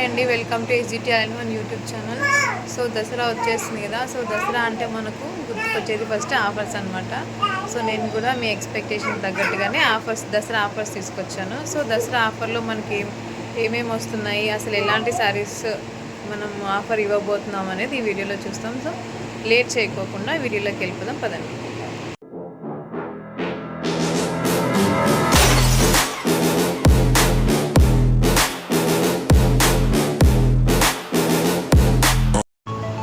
Hi అండి, welcome to SGT all YouTube channel. So Dasara వచ్చేస్తుంది కదా. సో దసరా అంటే మనకు గుర్తుకొచ్చేది ఫస్ట్ ఆఫర్స్ అనమాట. సో నేను కూడా మీ ఎక్స్పెక్టేషన్ తగ్గట్టుగానే దసరా ఆఫర్స్ తీసుకొచ్చాను. సో దసరా ఆఫర్లో మనకి ఏమేమి వస్తున్నాయి, అసలు ఎలాంటి శారీస్ మనం ఆఫర్ ఇవ్వబోతున్నాం అనేది ఈ వీడియోలో చూస్తాం. సో లేట్ చేయకోకుండా వీడియోలోకి వెళ్ళిపోదాం పదండి.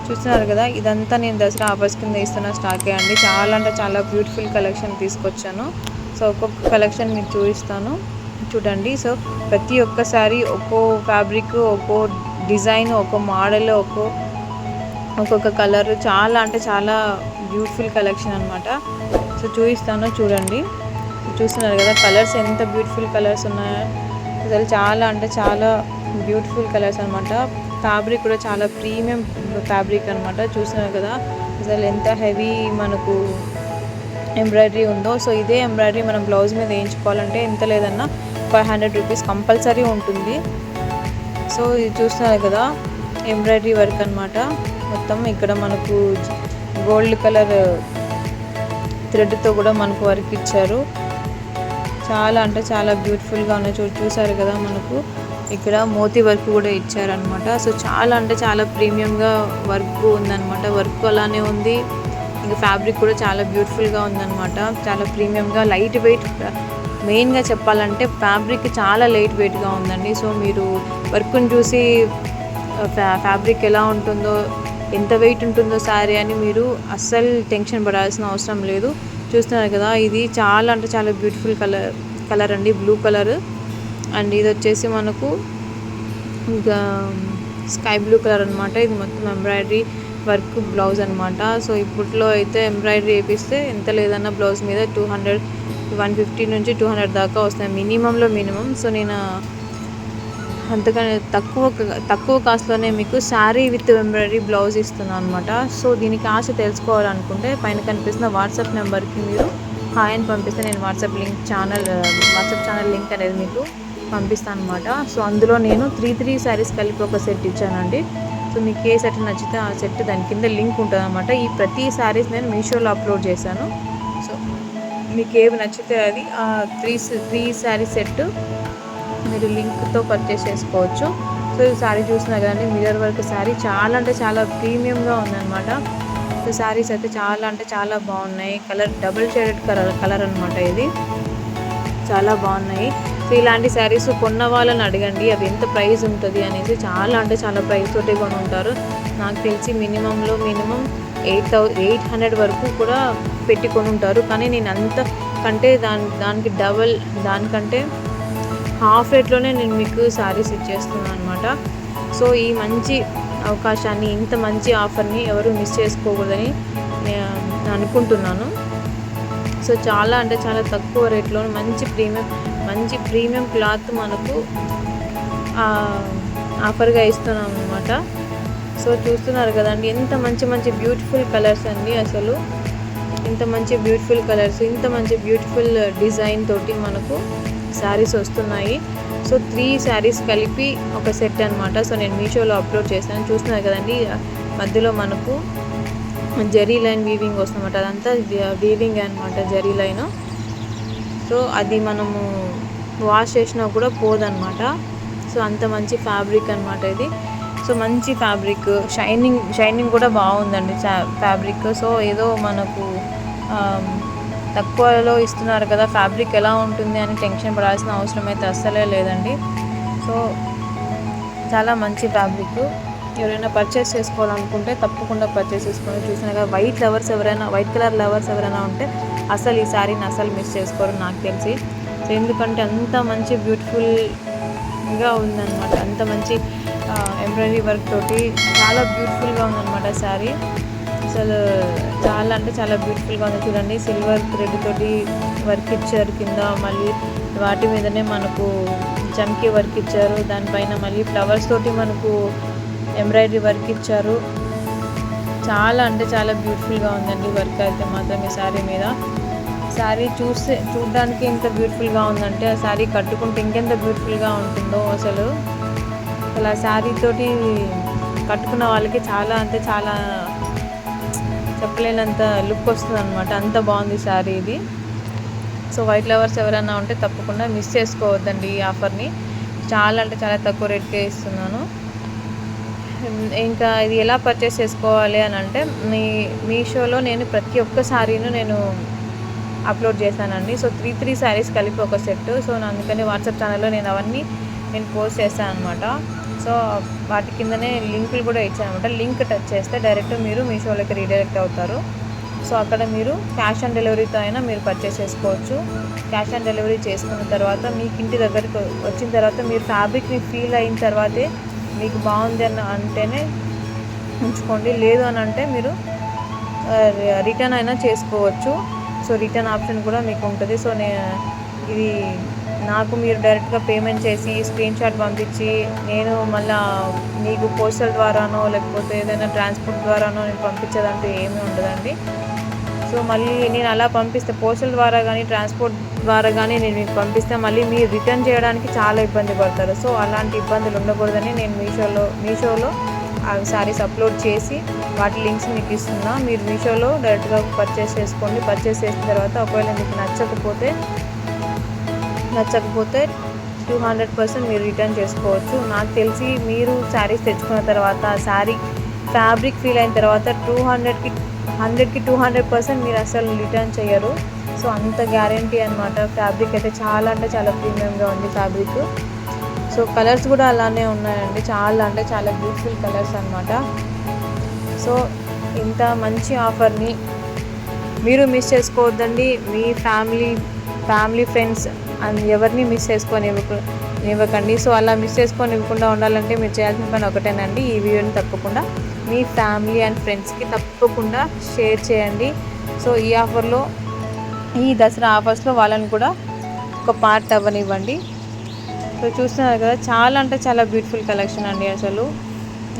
చూస్తున్నారు కదా, ఇదంతా నేను దసరా ఆఫర్స్ కింద ఇస్తున్న స్టాకే అండి. చాలా అంటే చాలా బ్యూటిఫుల్ కలెక్షన్ తీసుకొచ్చాను. సో ఒక్కొక్క కలెక్షన్ మీకు చూపిస్తాను, చూడండి. సో ప్రతి ఒక్కసారి ఒక్కో ఫ్యాబ్రిక్, ఒక్కో డిజైన్, ఒక్కో మోడల్, ఒక్కొక్క కలర్, చాలా అంటే చాలా బ్యూటిఫుల్ కలెక్షన్ అనమాట. సో చూపిస్తాను, చూడండి. చూస్తున్నారు కదా కలర్స్ ఎంత బ్యూటిఫుల్ కలర్స్ ఉన్నాయో. అసలు చాలా అంటే చాలా బ్యూటిఫుల్ కలర్స్ అనమాట. ఫ్యాబ్రిక్ కూడా చాలా ప్రీమియం ఫ్యాబ్రిక్ అనమాట. చూస్తున్నారు కదా అసలు ఎంత హెవీ మనకు ఎంబ్రాయిడరీ ఉందో. సో ఇదే ఎంబ్రాయిడరీ మనం బ్లౌజ్ మీద వేయించుకోవాలంటే ఎంత లేదన్నా 500 రూపీస్ కంపల్సరీ ఉంటుంది. సో ఇది చూస్తున్నారు కదా ఎంబ్రాయిడరీ వర్క్ అనమాట. మొత్తం ఇక్కడ మనకు గోల్డ్ కలర్ థ్రెడ్తో కూడా మనకు వర్క్ ఇచ్చారు. చాలా అంటే చాలా బ్యూటిఫుల్గా ఉన్నాయి. చూసారు కదా మనకు ఇక్కడ మోతీ వర్క్ కూడా ఇచ్చారనమాట. సో చాలా అంటే చాలా ప్రీమియంగా వర్క్ ఉందన్నమాట. వర్క్ అలానే ఉంది, ఇంకా ఫ్యాబ్రిక్ కూడా చాలా బ్యూటిఫుల్గా ఉందన్నమాట. చాలా ప్రీమియంగా లైట్ వెయిట్, మెయిన్గా చెప్పాలంటే ఫ్యాబ్రిక్ చాలా లైట్ వెయిట్గా ఉందండి. సో మీరు వర్క్ని చూసి ఫ్యాబ్రిక్ ఎలా ఉంటుందో, ఎంత వెయిట్ ఉంటుందో శారీ అని మీరు అస్సలు టెన్షన్ పడాల్సిన అవసరం లేదు. చూస్తున్నారు కదా ఇది చాలా అంటే చాలా బ్యూటిఫుల్ కలర్ అండి, బ్లూ కలర్. అండ్ ఇది వచ్చేసి మనకు ఇంకా స్కై బ్లూ కలర్ అనమాట. ఇది మొత్తం ఎంబ్రాయిడరీ వర్క్ బ్లౌజ్ అనమాట. సో ఇప్పట్లో అయితే ఎంబ్రాయిడరీ వేపిస్తే ఎంత లేదన్నా బ్లౌజ్ మీద 200, 150 నుంచి 200 దాకా వస్తాయి మినిమంలో మినిమం. సో నేను అంతకని తక్కువ కాస్ట్లోనే మీకు శారీ విత్ ఎంబ్రాయిడరీ బ్లౌజ్ ఇస్తున్నాను అనమాట. సో దీని కాస్ట్ తెలుసుకోవాలనుకుంటే పైన కనిపిస్తున్న వాట్సాప్ నెంబర్కి మీరు హాయ్ అని పంపిస్తే నేను వాట్సాప్ ఛానల్ లింక్ అనేది మీకు పంపిస్తాను అనమాట. సో అందులో నేను 3 శారీస్ కలిపి ఒక సెట్ ఇచ్చానండి. సో మీకు ఏ సెట్ నచ్చితే ఆ సెట్ దాని కింద లింక్ ఉంటుంది అనమాట. ఈ ప్రతి శారీస్ నేను మీషోలో అప్లోడ్ చేశాను. సో మీకు ఏవి నచ్చితే అది ఆ 3 శారీ సెట్ మీరు లింక్తో పర్చేస్ చేసుకోవచ్చు. సో ఈ శారీ చూసినా కానీ మిర్రర్ వర్క్ శారీ చాలా అంటే చాలా ప్రీమియంగా ఉందన్నమాట. సో శారీస్ అయితే చాలా అంటే చాలా బాగున్నాయి. కలర్ డబుల్ షేడెడ్ కలర్ అనమాట. ఇది చాలా బాగున్నాయి. సో ఇలాంటి శారీస్ కొన్న వాళ్ళని అడగండి అవి ఎంత ప్రైస్ ఉంటుంది అనేసి. చాలా అంటే చాలా ప్రైస్ తోటి కొని ఉంటారు. నాకు తెలిసి మినిమం 800 వరకు కూడా పెట్టుకొని ఉంటారు. కానీ నేను అంతకంటే దానికి డబల్, దానికంటే హాఫ్ రేట్లోనే నేను మీకు శారీస్ ఇచ్చేస్తున్నాను అనమాట. సో ఈ మంచి అవకాశాన్ని, ఇంత మంచి ఆఫర్ని ఎవరు మిస్ చేసుకోకూడదని నేను అనుకుంటున్నాను. సో చాలా అంటే చాలా తక్కువ రేట్లో మంచి ప్రీమియం క్లాత్ మనకు ఆఫర్గా ఇస్తున్నాం అనమాట. సో చూస్తున్నారు కదండి ఎంత మంచి బ్యూటిఫుల్ కలర్స్ అండి. అసలు ఇంత మంచి బ్యూటిఫుల్ కలర్స్, ఇంత మంచి బ్యూటిఫుల్ డిజైన్ తోటి మనకు శారీస్ వస్తున్నాయి. సో 3 శారీస్ కలిపి ఒక సెట్ అనమాట. సో నేను మీషోలో అప్లోడ్ చేశాను. చూస్తున్నారు కదండి మధ్యలో మనకు జరీ లైన్ వీవింగ్ వస్తుందన్నమాట. అదంతా వీవింగ్ అనమాట, జరీ లైన్. సో అది మనము వాష్ చేసినా కూడా పోదన్నమాట. సో అంత మంచి ఫ్యాబ్రిక్ అనమాట ఇది. సో మంచి ఫ్యాబ్రిక్, షైనింగ్ కూడా బాగుందండి ఫ్యాబ్రిక్. సో ఏదో మనకు తక్కువలో ఇస్తున్నారు కదా, ఫ్యాబ్రిక్ ఎలా ఉంటుంది అని టెన్షన్ పడాల్సిన అవసరం అయితే అస్సలే లేదండి. సో చాలా మంచి ఫ్యాబ్రిక్. ఎవరైనా పర్చేస్ చేసుకోవాలనుకుంటే తప్పకుండా పర్చేస్ చేసుకోండి. చూసినా కదా వైట్ కలర్ లవర్స్ ఎవరైనా ఉంటే అసలు ఈ శారీని అసలు మిస్ చేసుకోరు నాకు తెలిసి. సో ఎందుకంటే అంత మంచి బ్యూటిఫుల్గా ఉందన్నమాట. అంత మంచి ఎంబ్రాయిడరీ వర్క్ తోటి చాలా బ్యూటిఫుల్గా ఉందన్నమాట శారీ. అసలు చాలా అంటే చాలా బ్యూటిఫుల్గా ఉంది. చూడండి సిల్వర్ థ్రెడ్ తోటి వర్క్ ఇచ్చారు కింద, మళ్ళీ వాటి మీదనే మనకు చమ్కీ వర్క్ ఇచ్చారు. దానిపైన మళ్ళీ ఫ్లవర్స్ తోటి మనకు ఎంబ్రాయిడరీ వర్క్ ఇచ్చారు. చాలా అంటే చాలా బ్యూటిఫుల్గా ఉందండి వర్క్ అయితే మాత్రం ఈ శారీ మీద. శారీ చూడడానికి ఎంత బ్యూటిఫుల్గా ఉందంటే ఆ శారీ కట్టుకుంటే ఇంకెంత బ్యూటిఫుల్గా ఉంటుందో అసలు. అసలు ఆ శారీ తోటి కట్టుకున్న వాళ్ళకి చాలా అంటే చాలా చెప్పలేనంత లుక్ వస్తుంది అనమాట. అంత బాగుంది శారీ ఇది. సో వైట్ లవర్స్ ఎవరైనా ఉంటే తప్పకుండా మిస్ చేసుకోవద్దండి ఈ ఆఫర్ని. చాలా అంటే చాలా తక్కువ రేట్కే ఇస్తున్నాను. ఇంకా ఇది ఎలా పర్చేస్ చేసుకోవాలి అని అంటే మీషోలో నేను ప్రతి ఒక్క శారీను నేను అప్లోడ్ చేశానండి. సో 3 శారీస్ కలిపి ఒక సెట్. సో అందుకని వాట్సాప్ ఛానల్లో నేను అవన్నీ పోస్ట్ చేశాను అనమాట. సో వాటి కిందనే లింకులు కూడా ఇచ్చాను అనమాట. లింక్ టచ్ చేస్తే డైరెక్ట్ మీరు మీషోలోకి రీడైరెక్ట్ అవుతారు. సో అక్కడ మీరు క్యాష్ ఆన్ డెలివరీతో అయినా మీరు పర్చేస్ చేసుకోవచ్చు. క్యాష్ ఆన్ డెలివరీ చేసుకున్న తర్వాత మీకు ఇంటి దగ్గరికి వచ్చిన తర్వాత మీరు ఫ్యాబ్రిక్ని ఫీల్ అయిన తర్వాతే మీకు బాగుంది అంటేనే ఉంచుకోండి. లేదు అని అంటే మీరు రిటర్న్ అయినా చేసుకోవచ్చు. సో రిటర్న్ ఆప్షన్ కూడా మీకు ఉంటుంది. సో ఇది నాకు మీరు డైరెక్ట్గా పేమెంట్ చేసి స్క్రీన్ షాట్ పంపించి నేను మళ్ళీ మీకు పోస్టల్ ద్వారానో లేకపోతే ఏదైనా ట్రాన్స్పోర్ట్ ద్వారానో నేను పంపించేదంటూ ఏమీ ఉండదండి. సో మళ్ళీ నేను అలా పంపిస్తే పోస్టల్ ద్వారా కానీ ట్రాన్స్పోర్ట్ ద్వారా కానీ నేను మీకు పంపిస్తే మళ్ళీ మీరు రిటర్న్ చేయడానికి చాలా ఇబ్బంది పడతారు. సో అలాంటి ఇబ్బందులు ఉండకూడదని నేను మీషోలో ఆ శారీస్ అప్లోడ్ చేసి వాటి లింక్స్ మీకు ఇస్తున్నా. మీరు మీషోలో డైరెక్ట్గా పర్చేస్ చేసుకోండి. పర్చేస్ చేసిన తర్వాత ఒకవేళ మీకు నచ్చకపోతే 200% మీరు రిటర్న్ చేసుకోవచ్చు. నాకు తెలిసి మీరు శారీస్ తెచ్చుకున్న తర్వాత శారీ ఫ్యాబ్రిక్ ఫీల్ అయిన తర్వాత 100కి 200% మీరు అసలు రిటర్న్ చేయరు. సో అంత గ్యారంటీ అనమాట. ఫ్యాబ్రిక్ అయితే చాలా అంటే చాలా ప్రీమియంగా ఉంది ఫ్యాబ్రిక్. సో కలర్స్ కూడా అలానే ఉన్నాయండి. చాలా అంటే చాలా బ్యూటిఫుల్ కలర్స్ అనమాట. సో ఇంత మంచి ఆఫర్ని మీరు మిస్ చేసుకోవద్దండి. మీ ఫ్యామిలీ ఫ్రెండ్స్ ఎవరిని మిస్ ఇవ్వకండి. సో అలా మిస్ చేసుకొని ఇవ్వకుండా ఉండాలంటే మీరు చేయాల్సిన పని ఒకటేనండి. ఈ వీడియోని తప్పకుండా మీ ఫ్యామిలీ అండ్ ఫ్రెండ్స్కి తప్పకుండా షేర్ చేయండి. సో ఈ దసరా ఆఫర్స్లో వాళ్ళని కూడా ఒక పార్ట్ అవ్వనివ్వండి. సో చూస్తున్నారు కదా, చాలా అంటే చాలా బ్యూటిఫుల్ కలెక్షన్ అండి. అసలు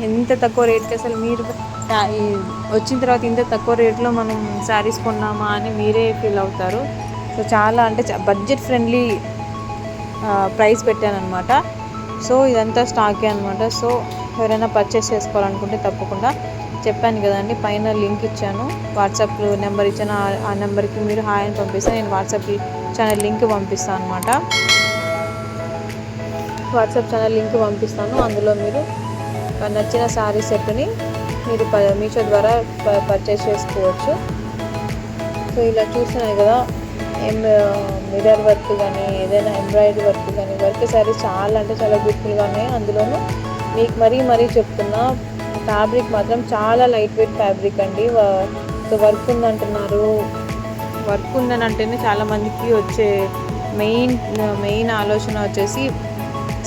ఎంత తక్కువ రేట్కి అసలు మీరు వచ్చిన తర్వాత ఇంత తక్కువ రేట్లో మనం శారీస్ కొన్నామా అని మీరే ఫీల్ అవుతారు. సో చాలా అంటే బడ్జెట్ ఫ్రెండ్లీ ప్రైస్ పెట్టానమాట. సో ఇదంతా స్టాకే అనమాట. సో ఎవరైనా పర్చేస్ చేసుకోవాలనుకుంటే తప్పకుండా చెప్పాను కదండి, పైన లింక్ ఇచ్చాను, వాట్సాప్ నెంబర్ ఇచ్చాను. ఆ నెంబర్కి మీరు హాయ్ అని పంపిస్తే నేను వాట్సాప్ ఛానల్ లింక్ పంపిస్తాను అనమాట. వాట్సాప్ ఛానల్ లింక్ పంపిస్తాను. అందులో మీరు నచ్చిన శారీ సెట్ని మీరు మీషో ద్వారా పర్చేస్ చేసుకోవచ్చు. సో ఇలా చూస్తున్నాయి కదా, మిర్రర్ వర్క్ కానీ ఏదైనా ఎంబ్రాయిడరీ వర్క్ కానీ వర్క్ శారీస్ చాలా అంటే చాలా బ్యూటిఫుల్గా ఉన్నాయి. అందులోనూ మీకు మరీ చెప్తున్నా, ఫ్యాబ్రిక్ మాత్రం చాలా లైట్ వెయిట్ ఫ్యాబ్రిక్ అండి. సో వర్క్ ఉందంటున్నారు. వర్క్ ఉందని అంటేనే చాలామందికి వచ్చే మెయిన్ ఆలోచన వచ్చేసి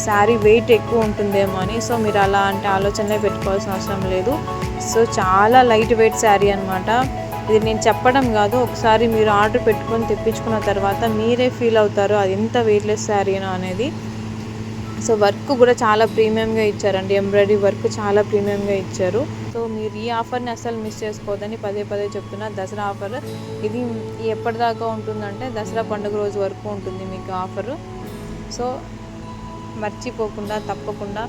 శారీ వెయిట్ ఎక్కువ ఉంటుందేమో అని. సో మీరు అలా అంటే ఆలోచనలే పెట్టుకోవాల్సిన అవసరం లేదు. సో చాలా లైట్ వెయిట్ శారీ అనమాట. ఇది నేను చెప్పడం కాదు, ఒకసారి మీరు ఆర్డర్ పెట్టుకొని తెప్పించుకున్న తర్వాత మీరే ఫీల్ అవుతారు అది ఎంత వెయిట్లెస్ శారీనో అనేది. సో వర్క్ కూడా చాలా ప్రీమియంగా ఇచ్చారండి. ఎంబ్రాయిడరీ వర్క్ చాలా ప్రీమియంగా ఇచ్చారు. సో మీరు ఈ ఆఫర్ని అసలు మిస్ చేసుకోవద్దని పదే చెప్తున్నా. దసరా ఆఫర్ ఇది ఎప్పటిదాకా ఉంటుందంటే దసరా పండుగ రోజు వరకు ఉంటుంది మీకు ఆఫరు. సో మర్చిపోకుండా తప్పకుండా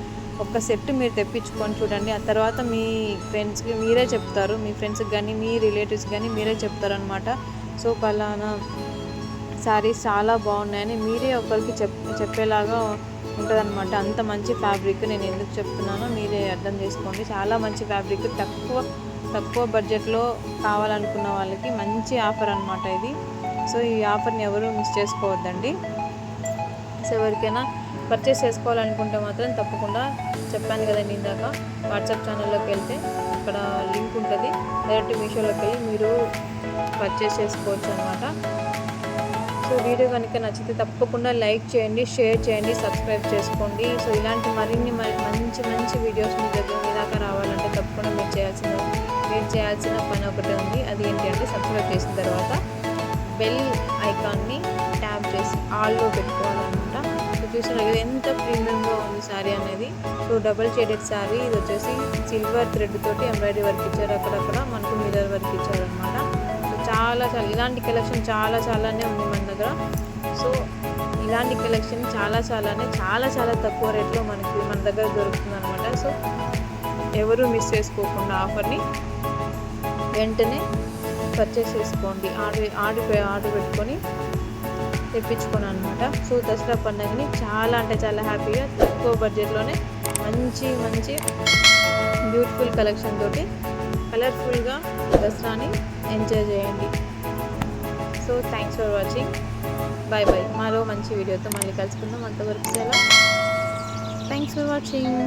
ఒక్క సెట్ మీరు తెప్పించుకొని చూడండి. ఆ తర్వాత మీ ఫ్రెండ్స్కి మీరే చెప్తారు, మీ ఫ్రెండ్స్కి కానీ మీ రిలేటివ్స్కి కానీ మీరే చెప్తారనమాట. సో పలానా శారీస్ చాలా బాగున్నాయని మీరే ఒకరికి చెప్పేలాగా ఉంటుందన్నమాట. అంత మంచి ఫ్యాబ్రిక్ నేను ఎందుకు చెప్తున్నానో మీరే అర్థం చేసుకోండి. చాలా మంచి ఫ్యాబ్రిక్, తక్కువ బడ్జెట్లో కావాలనుకున్న వాళ్ళకి మంచి ఆఫర్ అనమాట ఇది. సో ఈ ఆఫర్ని ఎవరు మిస్ చేసుకోవద్దండి. సో ఎవరికైనా పర్చేస్ చేసుకోవాలనుకుంటే మాత్రం తప్పకుండా చెప్పాను కదండి ఇందాక, వాట్సాప్ ఛానల్లోకి వెళ్తే అక్కడ లింక్ ఉంటుంది. డైరెక్ట్ మీషోలోకి వెళ్ళి మీరు పర్చేస్ చేసుకోవచ్చు అనమాట. సో వీడియో కనుక నచ్చితే తప్పకుండా లైక్ చేయండి, షేర్ చేయండి, సబ్స్క్రైబ్ చేసుకోండి. సో ఇలాంటి మరిన్ని మంచి వీడియోస్ మీ దాకా రావాలంటే తప్పకుండా మీరు చేయాల్సిన పని ఒకటి ఉంది. అది ఏంటి అంటే సబ్స్క్రైబ్ చేసిన తర్వాత బెల్ ఐకాన్ని ట్యాప్ చేసి ఆల్లో పెట్టుకోవాలన్నమాట. సో చూస్తున్నారు కదా ఎంత ప్రీమియంగా ఉంది శారీ అనేది. సో డబల్ షేడెడ్ శారీ, ఇది వచ్చేసి సిల్వర్ థ్రెడ్ తోటి ఎంబ్రాయిడరీ వర్క్ ఇచ్చారు. అక్కడక్కడ మనకు మిర్రర్ వర్క్ ఇచ్చారనమాట. సో చాలా ఇలాంటి కలెక్షన్ చాలానే ఉంది మన దగ్గర. సో ఇలాంటి కలెక్షన్ చాలా తక్కువ రేట్లో మనకి మన దగ్గర దొరుకుతుంది అనమాట. సో ఎవరు మిస్ చేసుకోకుండా ఆఫర్ని వెంటనే పర్చేస్ చేసుకోండి. ఆర్డర్ పెట్టుకొని తెప్పించుకోను అనమాట. సో దసరా పండుగని చాలా హ్యాపీగా తక్కువ బడ్జెట్లోనే మంచి బ్యూటిఫుల్ కలెక్షన్ తోటి కలర్ఫుల్గా దసరాని ఎంజాయ్ చేయండి. So thanks for watching. Bye మరో మంచి వీడియోతో మళ్ళీ కలుసుకుందాం. అంతవరకు సెలవు. Thanks for watching.